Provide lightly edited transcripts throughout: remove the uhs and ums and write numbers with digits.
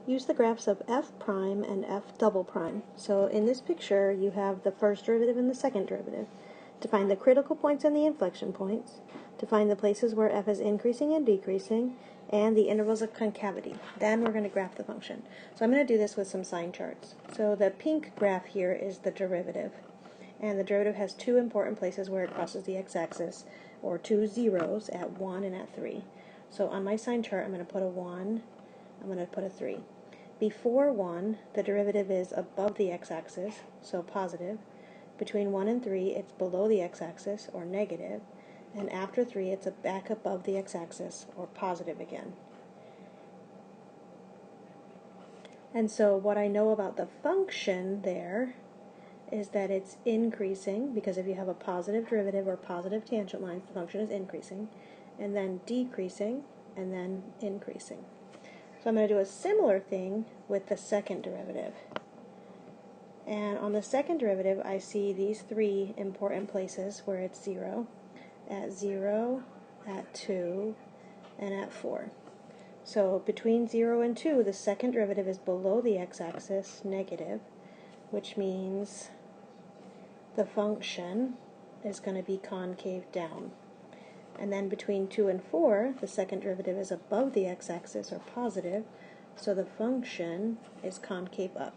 Use the graphs of f prime and f double prime. So in this picture, you have the first derivative and the second derivative. To find the critical points and the inflection points, to find the places where f is increasing and decreasing, and the intervals of concavity. Then we're going to graph the function. So I'm going to do this with some sign charts. So the pink graph here is the derivative. And the derivative has two important places where it crosses the x-axis, or two zeros at 1 and at 3. So on my sign chart, I'm going to put a 1, I'm going to put a 3. Before 1, the derivative is above the x-axis, so positive. Between 1 and 3, it's below the x-axis, or negative. And after 3, it's back above the x-axis, or positive again. And so what I know about the function there is that it's increasing, because if you have a positive derivative or positive tangent lines, the function is increasing, and then decreasing, and then increasing. So I'm going to do a similar thing with the second derivative. And on the second derivative, I see these three important places where it's 0, at 0, at 2, and at 4. So between 0 and 2, the second derivative is below the x-axis, negative, which means the function is going to be concave down. And then between 2 and 4, the second derivative is above the x-axis, or positive, so the function is concave up.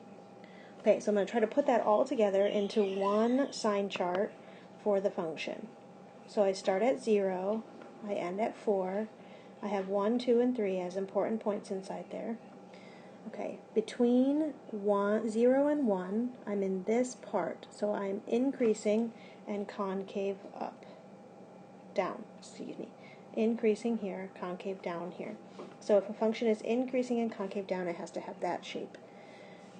Okay, so I'm going to try to put that all together into one sign chart for the function. So I start at 0, I end at 4, I have 1, 2, and 3 as important points inside there. Okay, between 0 and 1, I'm in this part, so I'm increasing and concave up. Down, excuse me. Increasing here, concave down here. So if a function is increasing and concave down, it has to have that shape.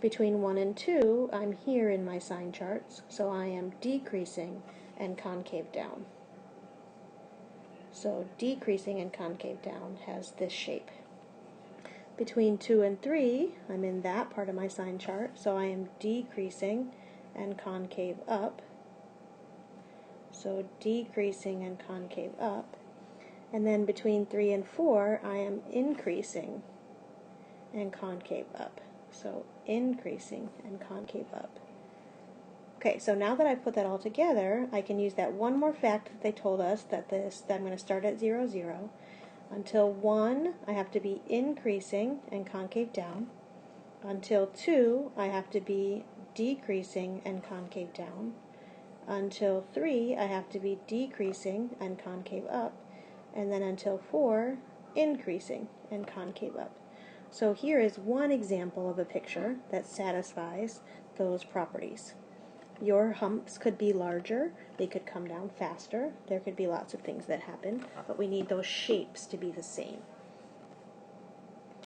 Between 1 and 2, I'm here in my sign charts, so I am decreasing and concave down. So decreasing and concave down has this shape. Between 2 and 3, I'm in that part of my sign chart, so I am decreasing and concave up. So decreasing and concave up. And then between 3 and 4, I am increasing and concave up. So increasing and concave up. Okay, so now that I've put that all together, I can use that one more fact that they told us, that I'm going to start at 0, 0. Until 1, I have to be increasing and concave down. Until 2, I have to be decreasing and concave down. Until 3, I have to be decreasing and concave up. And then until 4, increasing and concave up. So here is one example of a picture that satisfies those properties. Your humps could be larger, they could come down faster, there could be lots of things that happen, but we need those shapes to be the same.